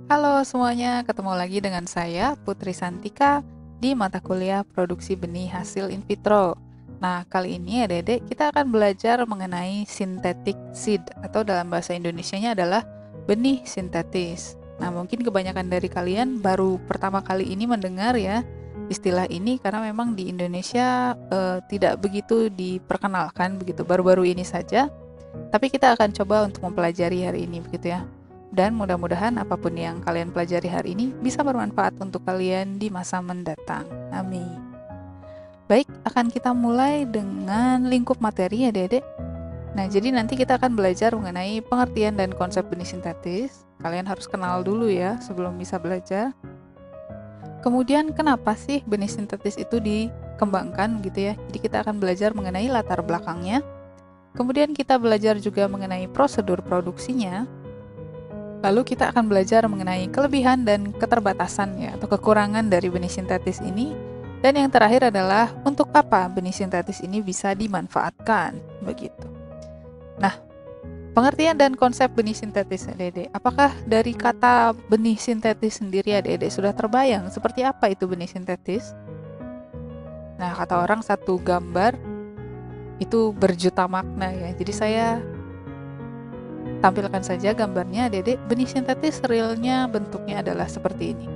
Halo semuanya, ketemu lagi dengan saya Putri Santika di mata kuliah Produksi Benih Hasil In Vitro. Nah, kali ini adik-adik kita akan belajar mengenai synthetic seed atau dalam bahasa Indonesianya adalah benih sintetis. Nah, mungkin kebanyakan dari kalian baru pertama kali ini mendengar ya istilah ini karena memang di Indonesia tidak begitu diperkenalkan begitu, baru-baru ini saja. Tapi kita akan coba untuk mempelajari hari ini begitu ya. Dan mudah-mudahan apapun yang kalian pelajari hari ini bisa bermanfaat untuk kalian di masa mendatang. Amin. Baik, akan kita mulai dengan lingkup materi ya Dedek. Nah, jadi nanti kita akan belajar mengenai pengertian dan konsep benih sintetis. Kalian harus kenal dulu ya sebelum bisa belajar. Kemudian kenapa sih benih sintetis itu dikembangkan gitu ya. Jadi kita akan belajar mengenai latar belakangnya. Kemudian kita belajar juga mengenai prosedur produksinya. Lalu kita akan belajar mengenai kelebihan dan keterbatasan ya, atau kekurangan dari benih sintetis ini. Dan yang terakhir adalah untuk apa benih sintetis ini bisa dimanfaatkan, begitu. Nah, pengertian dan konsep benih sintetis Adik-adik. Apakah dari kata benih sintetis sendiri Adik-adik sudah terbayang seperti apa itu benih sintetis? Nah, kata orang satu gambar itu berjuta makna ya. Jadi saya tampilkan saja gambarnya Dedek. Benih sintetis realnya bentuknya adalah seperti ini.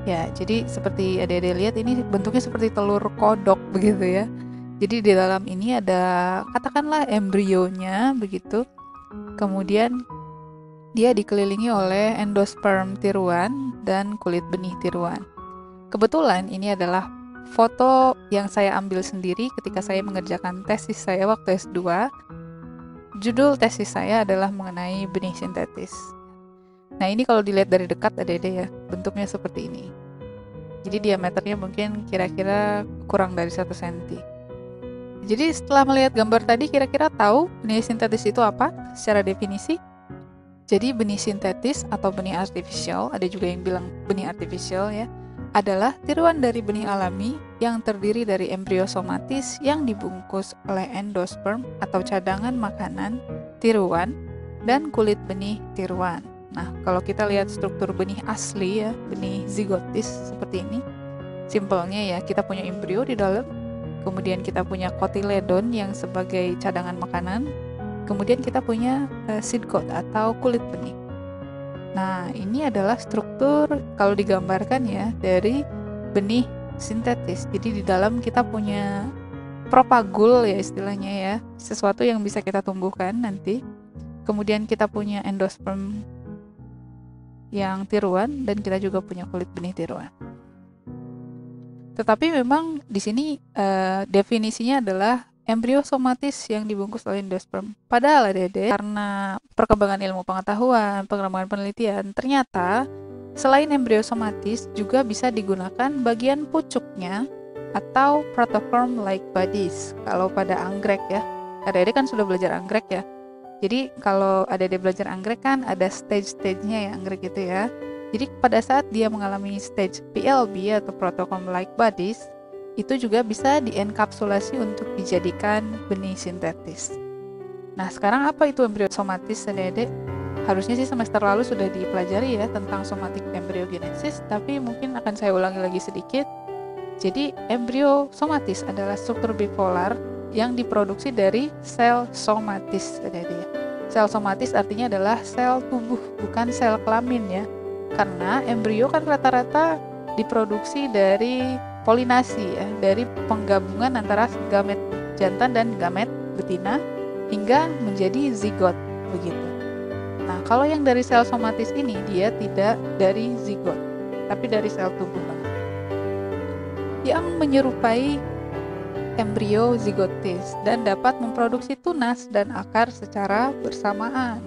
Ya, jadi seperti Dedek lihat ini bentuknya seperti telur kodok begitu ya. Jadi di dalam ini ada katakanlah embrionya begitu. Kemudian dia dikelilingi oleh endosperm tiruan dan kulit benih tiruan. Kebetulan ini adalah foto yang saya ambil sendiri ketika saya mengerjakan tesis saya waktu S2. Judul tesis saya adalah mengenai benih sintetis. Nah, ini kalau dilihat dari dekat Adik-adik ya, bentuknya seperti ini. Jadi diameternya mungkin kira-kira kurang dari 1 cm. Jadi setelah melihat gambar tadi, kira-kira tahu benih sintetis itu apa secara definisi? Jadi benih sintetis atau benih artificial, ada juga yang bilang benih artificial ya, adalah tiruan dari benih alami yang terdiri dari embrio somatis yang dibungkus oleh endosperm atau cadangan makanan tiruan dan kulit benih tiruan. Nah, kalau kita lihat struktur benih asli ya, benih zigotis seperti ini. Simpelnya ya, kita punya embrio di dalam, kemudian kita punya kotiledon yang sebagai cadangan makanan, kemudian kita punya seed coat atau kulit benih. Nah, ini adalah struktur kalau digambarkan ya dari benih sintetis. Jadi di dalam kita punya propagul ya istilahnya ya, sesuatu yang bisa kita tumbuhkan nanti. Kemudian kita punya endosperm yang tiruan dan kita juga punya kulit benih tiruan. Tetapi memang di sini definisinya adalah embrio somatis yang dibungkus oleh endosperm. Padahal Dede, karena perkembangan ilmu pengetahuan, pengembangan penelitian, ternyata selain embrio somatis juga bisa digunakan bagian pucuknya atau protoform-like bodies. Kalau pada anggrek ya, Dede kan sudah belajar anggrek ya. Jadi kalau Dede belajar anggrek kan ada stage-stage-nya ya anggrek itu ya. Jadi pada saat dia mengalami stage PLB atau protoform-like bodies, itu juga bisa dienkapsulasi untuk dijadikan benih sintetis. Nah, sekarang apa itu embrio somatis, Adik-adik? Harusnya sih semester lalu sudah dipelajari ya tentang somatic embryogenesis, tapi mungkin akan saya ulangi lagi sedikit. Jadi, embrio somatis adalah struktur bipolar yang diproduksi dari sel somatis, Adik-adik. Sel somatis artinya adalah sel tubuh, bukan sel kelamin ya. Karena embrio kan rata-rata diproduksi dari polinasi ya, dari penggabungan antara gamet jantan dan gamet betina hingga menjadi zigot begitu. Nah, kalau yang dari sel somatis ini dia tidak dari zigot, tapi dari sel tubuh yang menyerupai embrio zigotis dan dapat memproduksi tunas dan akar secara bersamaan.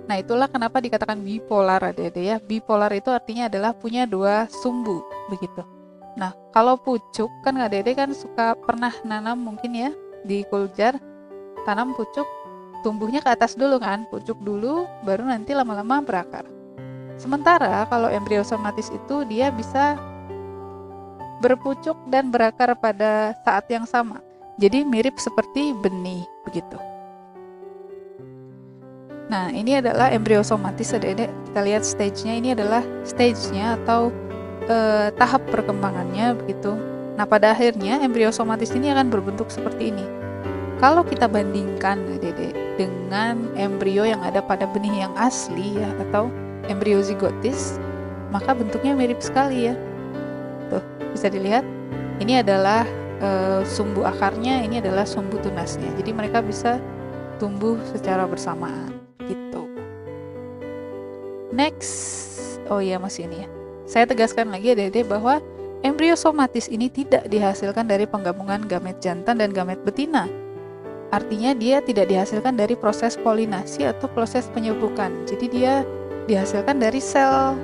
Nah, itulah kenapa dikatakan bipolar Adik-adik ya. Bipolar itu artinya adalah punya dua sumbu begitu. Nah, kalau pucuk kan Adik-adik kan suka pernah nanam mungkin ya di kuljar, tanam pucuk, tumbuhnya ke atas dulu kan, pucuk dulu, baru nanti lama-lama berakar. Sementara kalau embrio somatis itu dia bisa berpucuk dan berakar pada saat yang sama. Jadi mirip seperti benih begitu. Nah, ini adalah embriosomatis adik-adik. Kita lihat stage-nya, ini adalah stage-nya atau tahap perkembangannya begitu. Nah, pada akhirnya embriosomatis ini akan berbentuk seperti ini. Kalau kita bandingkan adik-adik dengan embrio yang ada pada benih yang asli ya, atau embrio zigotis, maka bentuknya mirip sekali ya. Tuh, bisa dilihat. Ini adalah sumbu akarnya, ini adalah sumbu tunasnya. Jadi mereka bisa tumbuh secara bersamaan gitu. Next, oh iya masih ini ya. Saya tegaskan lagi adik-adik bahwa embriosomatis ini tidak dihasilkan dari penggabungan gamet jantan dan gamet betina. Artinya dia tidak dihasilkan dari proses polinasi atau proses penyerbukan. Jadi dia dihasilkan dari sel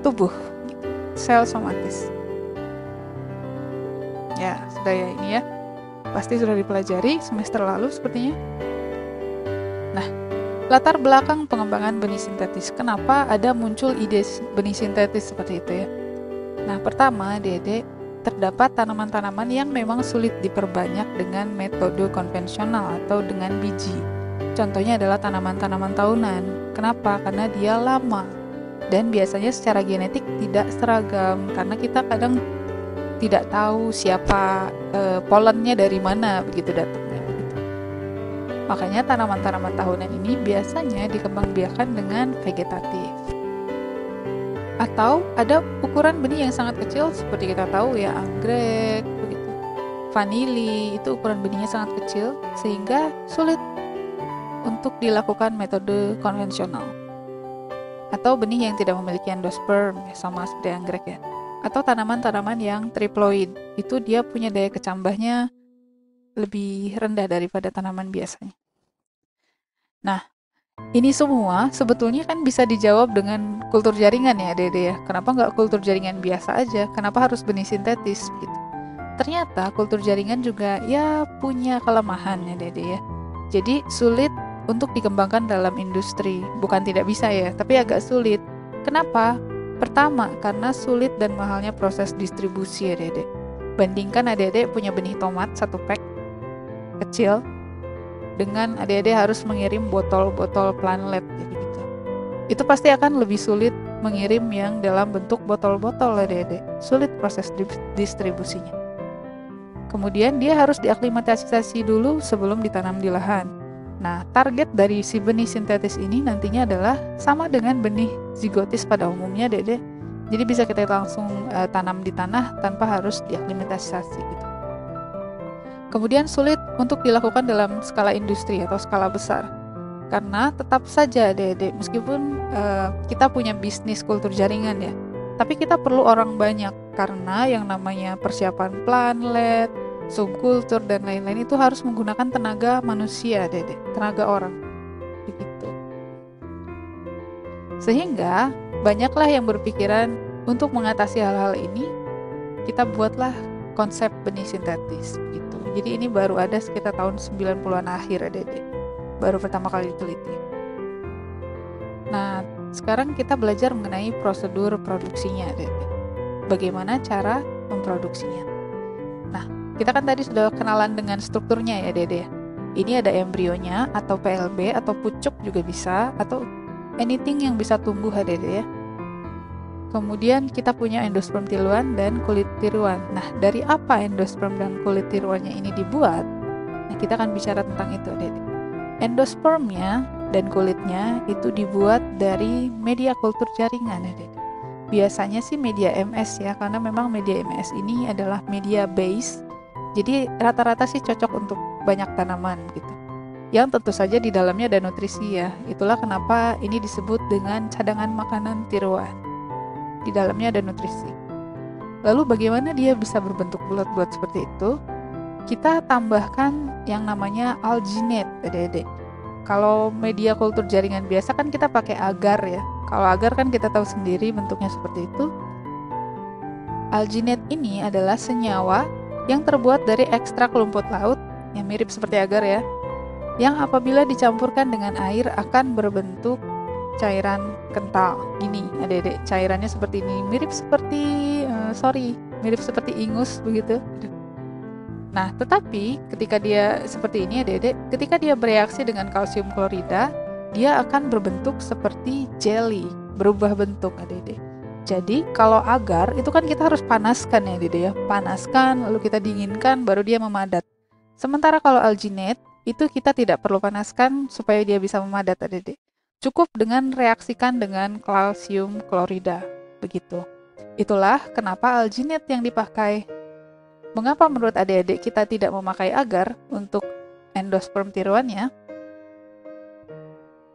tubuh, sel somatis. Ya, sudah ya ini ya. Pasti sudah dipelajari semester lalu sepertinya. Nah, latar belakang pengembangan benih sintetis. Kenapa ada muncul ide benih sintetis seperti itu ya? Nah, pertama, adik-adik, terdapat tanaman-tanaman yang memang sulit diperbanyak dengan metode konvensional atau dengan biji. Contohnya adalah tanaman-tanaman tahunan. Kenapa? Karena dia lama dan biasanya secara genetik tidak seragam karena kita kadang tidak tahu siapa polennya dari mana begitu datangnya. Begitu. Makanya tanaman-tanaman tahunan ini biasanya dikembangbiakan dengan vegetatif. Atau ada ukuran benih yang sangat kecil seperti kita tahu ya, anggrek begitu. Vanili itu ukuran benihnya sangat kecil sehingga sulit untuk dilakukan metode konvensional. Atau benih yang tidak memiliki endosperm sama seperti anggrek ya. Atau tanaman-tanaman yang triploid, itu dia punya daya kecambahnya lebih rendah daripada tanaman biasanya. Nah, ini semua sebetulnya kan bisa dijawab dengan kultur jaringan ya Dede ya. Kenapa nggak kultur jaringan biasa aja? Kenapa harus benih sintetis gitu? Ternyata kultur jaringan juga ya punya kelemahan ya Dede ya. Jadi sulit untuk dikembangkan dalam industri. Bukan tidak bisa ya, tapi agak sulit. Kenapa? Pertama, karena sulit dan mahalnya proses distribusi ya Dede. Bandingkan adik-adik punya benih tomat 1 pack kecil dengan adik-adik harus mengirim botol-botol planlet gitu. Itu pasti akan lebih sulit mengirim yang dalam bentuk botol-botol adik-adik. Sulit proses distribusinya. Kemudian dia harus diaklimatisasi dulu sebelum ditanam di lahan. Nah, target dari si benih sintetis ini nantinya adalah sama dengan benih zigotis pada umumnya adik-adik. Jadi bisa kita langsung tanam di tanah tanpa harus diaklimatisasi gitu. Kemudian sulit untuk dilakukan dalam skala industri atau skala besar. Karena tetap saja adik-adik, meskipun kita punya bisnis kultur jaringan ya, tapi kita perlu orang banyak karena yang namanya persiapan planlet, subkultur dan lain-lain itu harus menggunakan tenaga manusia adik-adik, tenaga orang. Begitu. Sehingga banyaklah yang berpikiran untuk mengatasi hal-hal ini, kita buatlah konsep benih sintetis gitu. Jadi ini baru ada sekitar tahun 90-an akhir adik-adik. Baru pertama kali diteliti. Nah, sekarang kita belajar mengenai prosedur produksinya adik-adik. Bagaimana cara memproduksinya. Nah, kita kan tadi sudah kenalan dengan strukturnya ya adik-adik. Ini ada embrionya atau PLB atau pucuk juga bisa atau anything yang bisa tumbuh adik-adik ya. Kemudian kita punya endosperm tiluan dan kulit tiruan. Nah, dari apa endosperm dan kulit tiruannya ini dibuat? Nah, kita akan bicara tentang itu, adik-adik. Endospermnya dan kulitnya itu dibuat dari media kultur jaringan, adik-adik. Biasanya sih media MS ya, karena memang media MS ini adalah media base. Jadi rata-rata sih cocok untuk banyak tanaman gitu. Yang tentu saja di dalamnya ada nutrisi ya. Itulah kenapa ini disebut dengan cadangan makanan tiruan. Di dalamnya ada nutrisi. Lalu bagaimana dia bisa berbentuk bulat-bulat seperti itu? Kita tambahkan yang namanya alginate, adik-adik. Kalau media kultur jaringan biasa kan kita pakai agar ya. Kalau agar kan kita tahu sendiri bentuknya seperti itu. Alginate ini adalah senyawa yang terbuat dari ekstrak rumput laut yang mirip seperti agar ya. Yang apabila dicampurkan dengan air akan berbentuk cairan kental. Gini, adik-adik, cairannya seperti ini, mirip seperti mirip seperti ingus begitu. Nah, tetapi ketika dia seperti ini adik-adik, ketika dia bereaksi dengan kalsium klorida, dia akan berbentuk seperti jelly, berubah bentuk adik-adik. Jadi kalau agar itu kan kita harus panaskan ya adik-adik ya, panaskan lalu kita dinginkan baru dia memadat. Sementara kalau alginate itu kita tidak perlu panaskan supaya dia bisa memadat adik-adik. Cukup dengan reaksikan dengan kalsium klorida, begitu. Itulah kenapa alginate yang dipakai. Mengapa menurut adik-adik kita tidak memakai agar untuk endosperm tiruannya?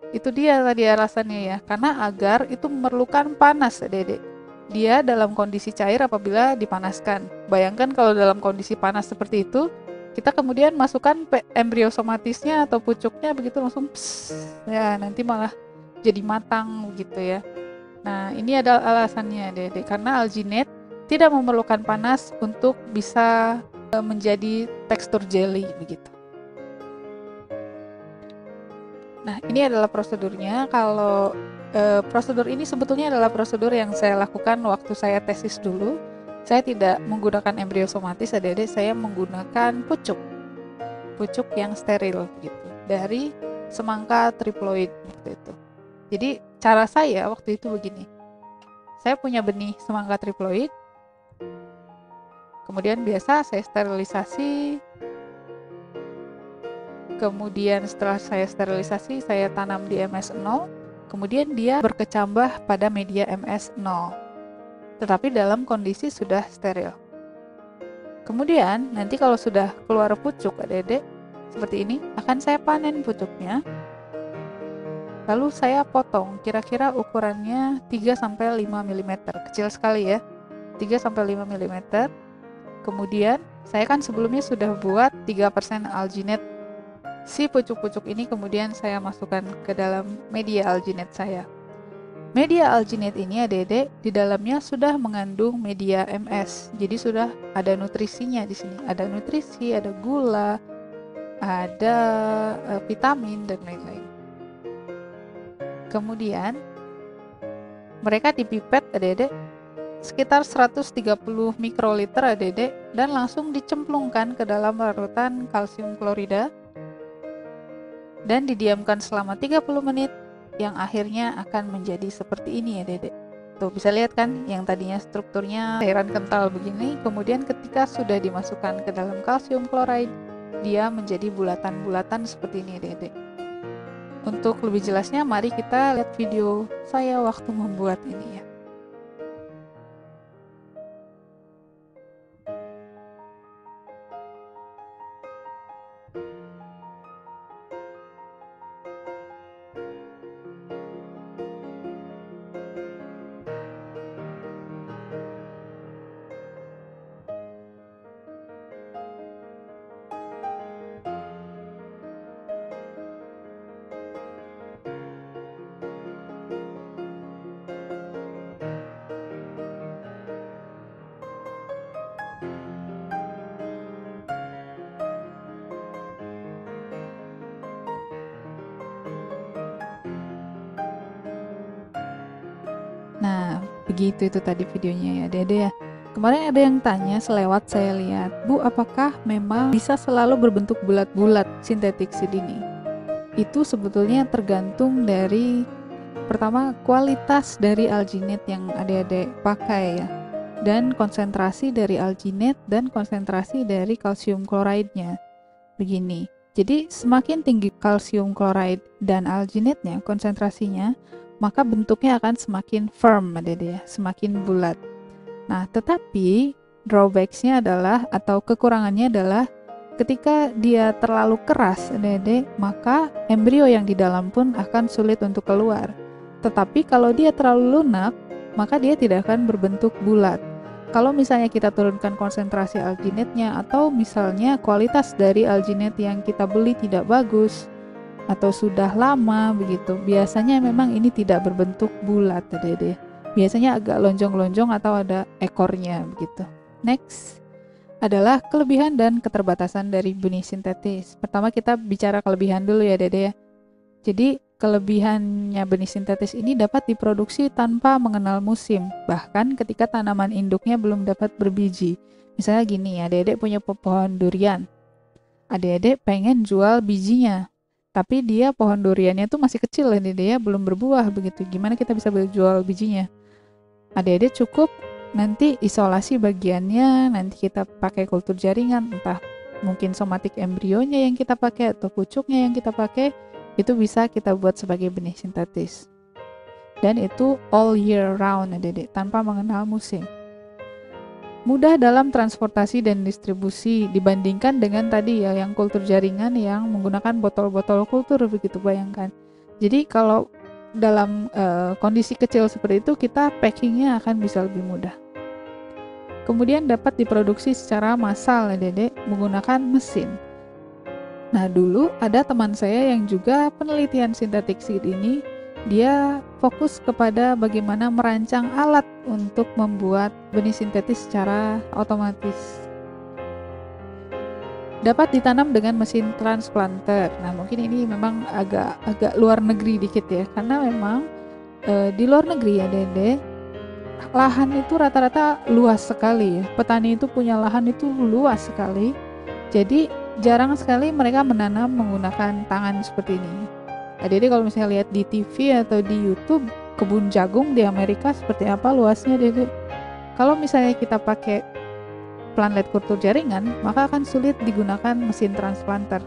Itu dia tadi alasannya ya, karena agar itu memerlukan panas adik-adik. Dia dalam kondisi cair apabila dipanaskan. Bayangkan kalau dalam kondisi panas seperti itu, kita kemudian masukkan embrio somatisnya atau pucuknya begitu langsung pss, ya nanti malah jadi matang gitu ya. Nah ini adalah alasannya adik-adik, karena alginate tidak memerlukan panas untuk bisa menjadi tekstur jelly begitu. Nah, ini adalah prosedurnya. Kalau prosedur ini sebetulnya adalah prosedur yang saya lakukan waktu saya tesis dulu. Saya tidak menggunakan embrio somatis, adik-adik, saya menggunakan pucuk yang steril gitu, dari semangka triploid waktu itu. Jadi cara saya waktu itu begini. Saya punya benih semangka triploid. Kemudian biasa saya sterilisasi. Kemudian setelah saya sterilisasi, saya tanam di MS0, kemudian dia berkecambah pada media MS0, tetapi dalam kondisi sudah steril. Kemudian, nanti kalau sudah keluar pucuk adik-adik, seperti ini, akan saya panen pucuknya, lalu saya potong, kira-kira ukurannya 3-5 mm, kecil sekali ya, 3-5 mm. Kemudian, saya kan sebelumnya sudah buat 3% alginate. Si pucuk-pucuk ini kemudian saya masukkan ke dalam media alginate saya. Media alginate ini adik-adik di dalamnya sudah mengandung media MS. Jadi sudah ada nutrisinya di sini. Ada nutrisi, ada gula, ada vitamin dan lain-lain. Kemudian mereka dipipet adik-adik sekitar 130 mikroliter adik-adik dan langsung dicemplungkan ke dalam larutan kalsium klorida dan didiamkan selama 30 menit yang akhirnya akan menjadi seperti ini ya Dedek. Tuh bisa lihat kan yang tadinya strukturnya cairan kental begini, kemudian ketika sudah dimasukkan ke dalam kalsium chloride dia menjadi bulatan-bulatan seperti ini ya Dedek. Untuk lebih jelasnya mari kita lihat video saya waktu membuat ini ya. Nah, begitu itu tadi videonya ya, Dede ya. Kemarin ada yang tanya selewat saya lihat, Bu, apakah memang bisa selalu berbentuk bulat-bulat sintetik seed ini? Itu sebetulnya tergantung dari pertama kualitas dari alginate yang adik-adik pakai ya, dan konsentrasi dari alginate dan konsentrasi dari kalsium chloride-nya. Begini. Jadi semakin tinggi kalsium chloride dan alginate-nya konsentrasinya, maka bentuknya akan semakin firm adik-adik ya, semakin bulat. Nah, tetapi drawbacks-nya adalah atau kekurangannya adalah ketika dia terlalu keras adik-adik, maka embrio yang di dalam pun akan sulit untuk keluar. Tetapi kalau dia terlalu lunak, maka dia tidak akan berbentuk bulat. Kalau misalnya kita turunkan konsentrasi alginate-nya atau misalnya kualitas dari alginate yang kita beli tidak bagus atau sudah lama begitu, biasanya memang ini tidak berbentuk bulat adik-adik. Biasanya agak lonjong-lonjong atau ada ekornya begitu. Next adalah kelebihan dan keterbatasan dari benih sintetis. Pertama kita bicara kelebihan dulu ya Dede ya. Jadi kelebihannya benih sintetis ini dapat diproduksi tanpa mengenal musim, bahkan ketika tanaman induknya belum dapat berbiji. Misalnya gini ya, Dede punya pohon durian. Adik-adik pengen jual bijinya, Tapi dia pohon duriannya tuh masih kecil ya Dede ya, belum berbuah begitu. Gimana kita bisa jual bijinya? Adik-adik cukup nanti isolasi bagiannya, nanti kita pakai kultur jaringan, entah mungkin somatik embrionya yang kita pakai atau pucuknya yang kita pakai, itu bisa kita buat sebagai benih sintetis. Dan itu all year round adik-adik, tanpa mengenal musim. Mudah dalam transportasi dan distribusi dibandingkan dengan tadi ya yang kultur jaringan yang menggunakan botol-botol kultur, begitu bayangkan. Jadi kalau dalam kondisi kecil seperti itu, kita packingnya akan bisa lebih mudah. Kemudian dapat diproduksi secara massal ya Dede, menggunakan mesin. Nah dulu ada teman saya yang juga penelitian sintetik seed ini, dia fokus kepada bagaimana merancang alat untuk membuat benih sintetis secara otomatis. Dapat ditanam dengan mesin transplanter. Nah mungkin ini memang agak luar negeri dikit ya, karena memang di luar negeri ya Dede, lahan itu rata-rata luas sekali ya. Petani itu punya lahan itu luas sekali. Jadi jarang sekali mereka menanam menggunakan tangan seperti ini. Jadi kalau misalnya lihat di TV atau di YouTube, kebun jagung di Amerika seperti apa luasnya Dede. Kalau misalnya kita pakai planlet kultur jaringan, maka akan sulit digunakan mesin transplanter.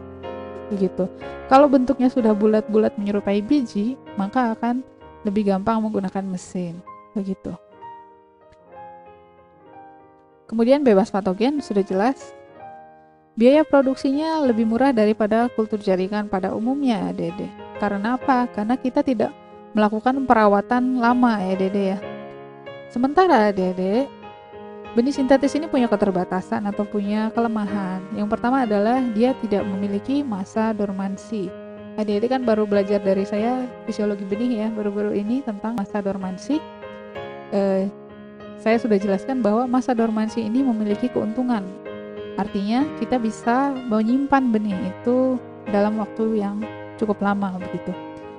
Begitu. Kalau bentuknya sudah bulat-bulat menyerupai biji, maka akan lebih gampang menggunakan mesin. Begitu. Kemudian bebas patogen sudah jelas. Biaya produksinya lebih murah daripada kultur jaringan pada umumnya, Dede. Karena apa? Karena kita tidak melakukan perawatan lama ya, Dede ya. Sementara, Dede, benih sintetis ini punya keterbatasan atau punya kelemahan. Yang pertama adalah dia tidak memiliki masa dormansi. Adik-adik kan baru belajar dari saya fisiologi benih ya, baru-baru ini tentang masa dormansi. Saya sudah jelaskan bahwa masa dormansi ini memiliki keuntungan. Artinya kita bisa menyimpan benih itu dalam waktu yang cukup lama begitu.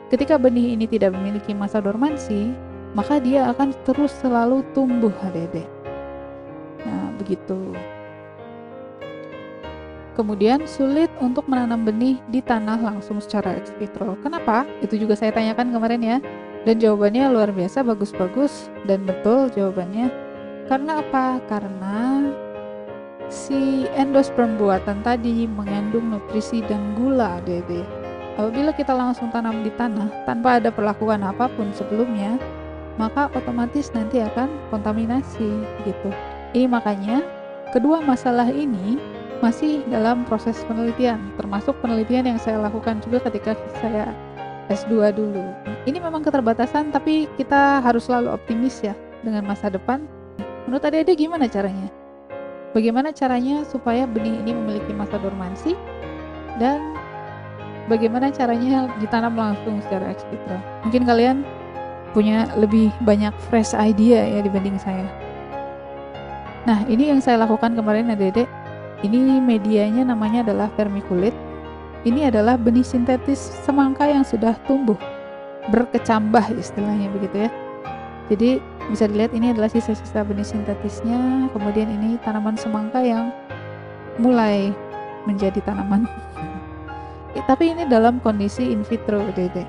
Ketika benih ini tidak memiliki masa dormansi, maka dia akan terus selalu tumbuh, adik-adik. Nah, begitu. Kemudian sulit untuk menanam benih di tanah langsung secara ex vitro. Kenapa? Itu juga saya tanyakan kemarin ya. Dan jawabannya luar biasa bagus-bagus dan betul jawabannya. Karena apa? Karena si endosperm buatan tadi mengandung nutrisi dan gula, Dede. Apabila kita langsung tanam di tanah tanpa ada perlakuan apapun sebelumnya, maka otomatis nanti akan kontaminasi gitu. Ini makanya kedua masalah ini masih dalam proses penelitian, termasuk penelitian yang saya lakukan juga ketika saya S2 dulu. Ini memang keterbatasan, tapi kita harus selalu optimis ya dengan masa depan. Menurut adik-adik gimana caranya? Bagaimana caranya supaya benih ini memiliki masa dormansi, dan bagaimana caranya ditanam langsung secara ex vitro? Mungkin kalian punya lebih banyak fresh idea ya dibanding saya. Nah, ini yang saya lakukan kemarin adik-adik. Ini medianya namanya adalah vermiculite. Ini adalah benih sintetis semangka yang sudah tumbuh, berkecambah istilahnya begitu ya. Jadi bisa dilihat ini adalah sisa-sisa benih sintetisnya. Kemudian ini tanaman semangka yang mulai menjadi tanaman. Tapi ini dalam kondisi in vitro, Dede.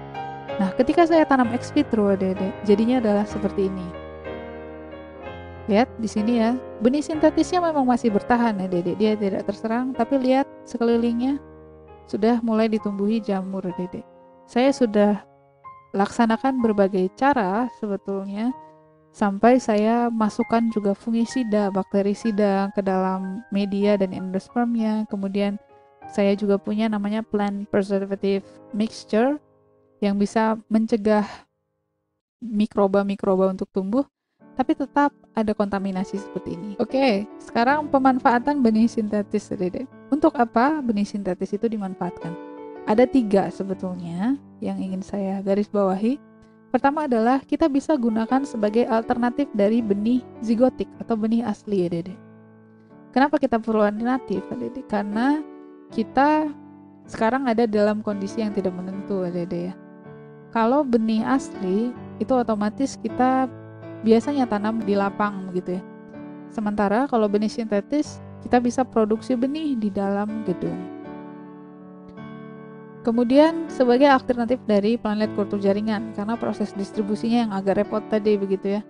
Nah, ketika saya tanam ex vitro, Dede, jadinya adalah seperti ini. Lihat di sini ya, benih sintetisnya memang masih bertahan ya, Dede. Dia tidak terserang, tapi lihat sekelilingnya sudah mulai ditumbuhi jamur, Dede. Saya sudah laksanakan berbagai cara sebetulnya, sampai saya masukkan juga fungisida, bakterisida ke dalam media dan endospermnya. Kemudian saya juga punya namanya plant preservative mixture yang bisa mencegah mikroba-mikroba untuk tumbuh, tapi tetap ada kontaminasi seperti ini. Oke, sekarang pemanfaatan benih sintetis, Dede. Untuk apa benih sintetis itu dimanfaatkan? Ada 3 sebetulnya yang ingin saya garis bawahi. Pertama adalah kita bisa gunakan sebagai alternatif dari benih zigotik atau benih asli ya, Dede. Kenapa kita perlu alternatif, Dede? Karena kita sekarang ada dalam kondisi yang tidak menentu, Dede ya. Kalau benih asli itu otomatis kita biasanya tanam di lapang gitu ya. Sementara kalau benih sintetis kita bisa produksi benih di dalam gedung. Kemudian sebagai alternatif dari planet kultur jaringan karena proses distribusinya yang agak repot tadi begitu ya.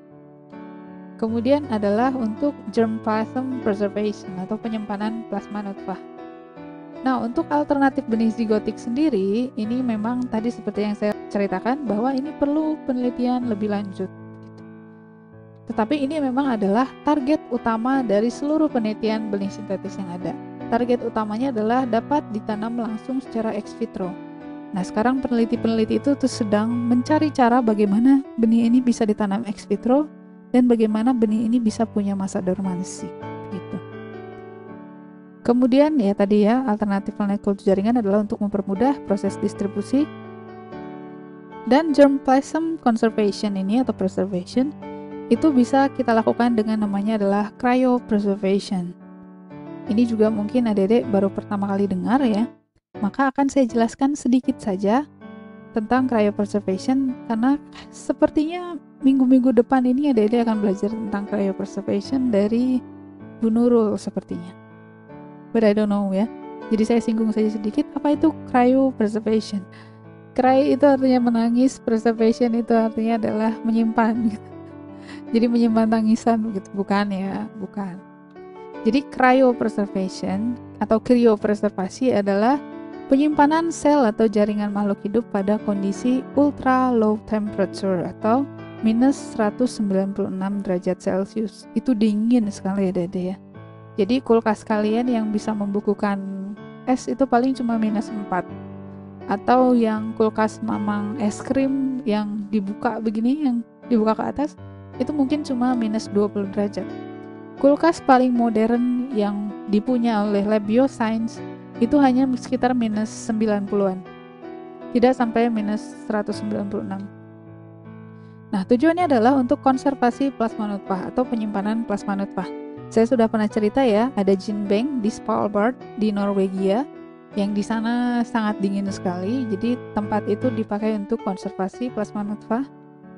Kemudian adalah untuk germplasm preservation atau penyimpanan plasma nutfah. Nah, untuk alternatif benih zigotik sendiri, ini memang tadi seperti yang saya ceritakan bahwa ini perlu penelitian lebih lanjut. Tetapi ini memang adalah target utama dari seluruh penelitian benih sintetis yang ada. Target utamanya adalah dapat ditanam langsung secara ex vitro. Nah, sekarang peneliti-peneliti itu tuh sedang mencari cara bagaimana benih ini bisa ditanam ex vitro dan bagaimana benih ini bisa punya masa dormansi gitu. Kemudian ya tadi ya, alternatif planet kultur jaringan adalah untuk mempermudah proses distribusi. Dan germplasm conservation ini atau preservation itu bisa kita lakukan dengan namanya adalah cryopreservation. Ini juga mungkin adik-adik baru pertama kali dengar ya. Maka akan saya jelaskan sedikit saja tentang cryopreservation karena sepertinya minggu-minggu depan ini adik-adik akan belajar tentang cryopreservation dari Bu Nurul sepertinya. But I don't know ya. Jadi saya singgung saja sedikit apa itu cryopreservation. Cry itu artinya menangis, preservation itu artinya adalah menyimpan gitu. Jadi menyimpan tangisan begitu, bukan ya, bukan. Jadi cryopreservation atau cryopreservasi adalah penyimpanan sel atau jaringan makhluk hidup pada kondisi ultra low temperature atau minus 196 derajat Celcius. Itu dingin sekali ya Dede ya. Jadi kulkas kalian yang bisa membukukan es itu paling cuma minus 4. Atau yang kulkas mamang es krim yang dibuka begini, yang dibuka ke atas, itu mungkin cuma minus 20 derajat. Kulkas paling modern yang dipunya oleh Lab Bioscience itu hanya sekitar minus 90-an. Tidak sampai minus 196. Nah, tujuannya adalah untuk konservasi plasma nutfah atau penyimpanan plasma nutfah. Saya sudah pernah cerita ya, ada gene bank di Svalbard di Norwegia yang di sana sangat dingin sekali. Jadi tempat itu dipakai untuk konservasi plasma nutfah.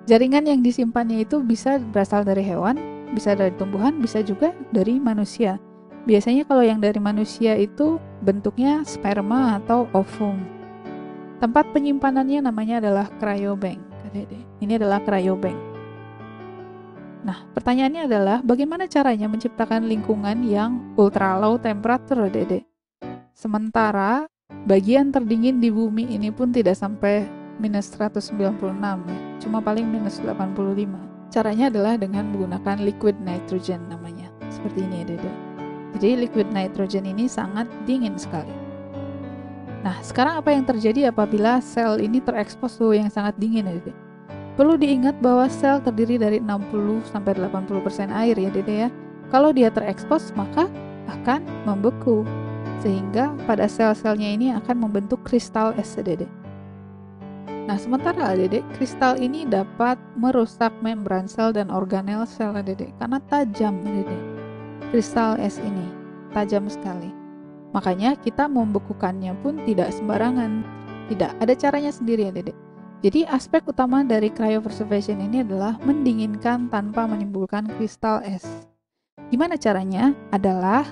Jaringan yang disimpannya itu bisa berasal dari hewan, bisa dari tumbuhan, bisa juga dari manusia. Biasanya kalau yang dari manusia itu bentuknya sperma atau ovum. Tempat penyimpanannya namanya adalah cryobank. Ini adalah cryobank. Nah, pertanyaannya adalah bagaimana caranya menciptakan lingkungan yang ultra low temperature, Dede? Sementara bagian terdingin di bumi ini pun tidak sampai minus 196 ya, cuma paling minus 85. Caranya adalah dengan menggunakan liquid nitrogen namanya. Seperti ini ya, Dede. Jadi liquid nitrogen ini sangat dingin sekali. Nah, sekarang apa yang terjadi apabila sel ini terekspos suhu yang sangat dingin ya, Dede? Perlu diingat bahwa sel terdiri dari 60-80% air ya Dede ya. Kalau dia terekspos maka akan membeku. Sehingga pada sel-selnya ini akan membentuk kristal es Dede. Nah sementara Dede, kristal ini dapat merusak membran sel dan organel sel Dede. Karena tajam Dede. Kristal es ini tajam sekali. Makanya kita membekukannya pun tidak sembarangan. Tidak, ada caranya sendiri ya Dede. Jadi aspek utama dari cryopreservation ini adalah mendinginkan tanpa menimbulkan kristal es. Gimana caranya? Adalah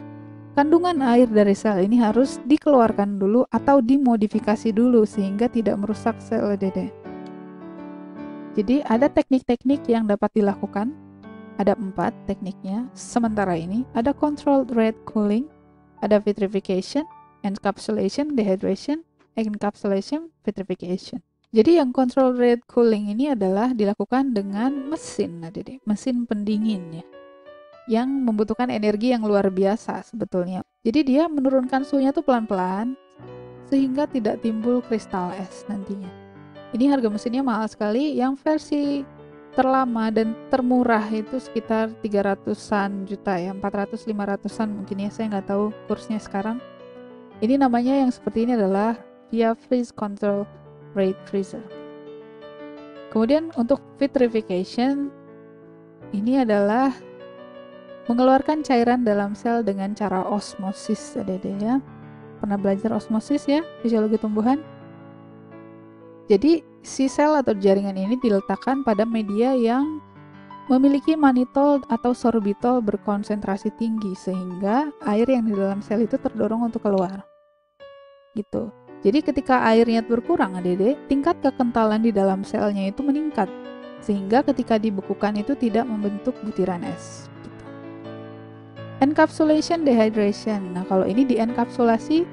kandungan air dari sel ini harus dikeluarkan dulu atau dimodifikasi dulu sehingga tidak merusak sel Dede. Jadi ada teknik-teknik yang dapat dilakukan. Ada 4 tekniknya sementara ini. Ada controlled rate cooling, ada vitrification, encapsulation, dehydration, encapsulation, vitrification. Jadi yang control rate cooling ini adalah dilakukan dengan mesin, mesin pendingin ya, yang membutuhkan energi yang luar biasa sebetulnya. Jadi dia menurunkan suhunya tuh pelan-pelan sehingga tidak timbul kristal es nantinya. Ini harga mesinnya mahal sekali. Yang versi terlama dan termurah itu sekitar 300-an juta ya, 400-500-an mungkin ya, saya nggak tahu kursnya sekarang. Ini namanya yang seperti ini adalah via freeze control rate freezer. Kemudian untuk vitrification ini adalah mengeluarkan cairan dalam sel dengan cara osmosis Dede ya. Pernah belajar osmosis ya, fisiologi tumbuhan? Jadi si sel atau jaringan ini diletakkan pada media yang memiliki mannitol atau sorbitol berkonsentrasi tinggi sehingga air yang di dalam sel itu terdorong untuk keluar. Gitu. Jadi ketika airnya berkurang adik-adik, tingkat kekentalan di dalam selnya itu meningkat, sehingga ketika dibekukan itu tidak membentuk butiran es. Gitu. Encapsulation dehydration. Nah, kalau ini dienkapsulasi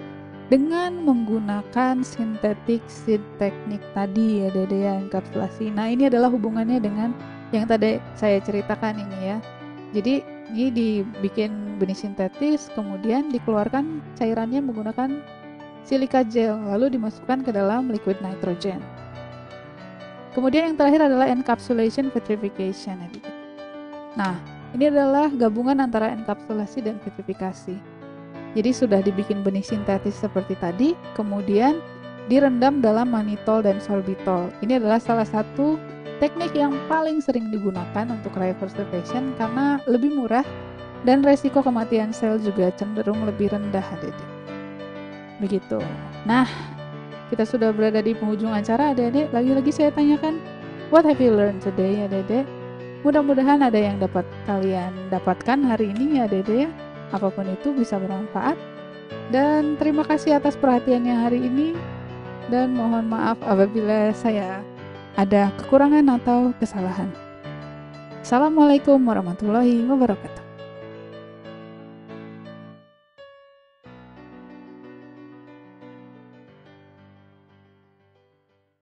dengan menggunakan synthetic seed technique tadi ya, Dede, ya, enkapsulasi. Nah, ini adalah hubungannya dengan yang tadi saya ceritakan ini ya. Jadi ini dibikin benih sintetis, kemudian dikeluarkan cairannya menggunakan silika gel, lalu dimasukkan ke dalam liquid nitrogen. Kemudian yang terakhir adalah encapsulation vitrification. Nah, ini adalah gabungan antara enkapsulasi dan vitrifikasi. Jadi sudah dibikin benih sintetis seperti tadi, kemudian direndam dalam mannitol dan sorbitol. Ini adalah salah satu teknik yang paling sering digunakan untuk cryopreservation karena lebih murah dan resiko kematian sel juga cenderung lebih rendah, adik-adik. Begitu. Nah, kita sudah berada di penghujung acara, adik-adik. Lagi-lagi saya tanyakan, what have you learned today, adik-adik? Mudah-mudahan ada yang dapat kalian dapatkan hari ini ya, adik-adik. Apapun itu bisa bermanfaat. Dan terima kasih atas perhatiannya hari ini. Dan mohon maaf apabila saya ada kekurangan atau kesalahan. Assalamualaikum warahmatullahi wabarakatuh.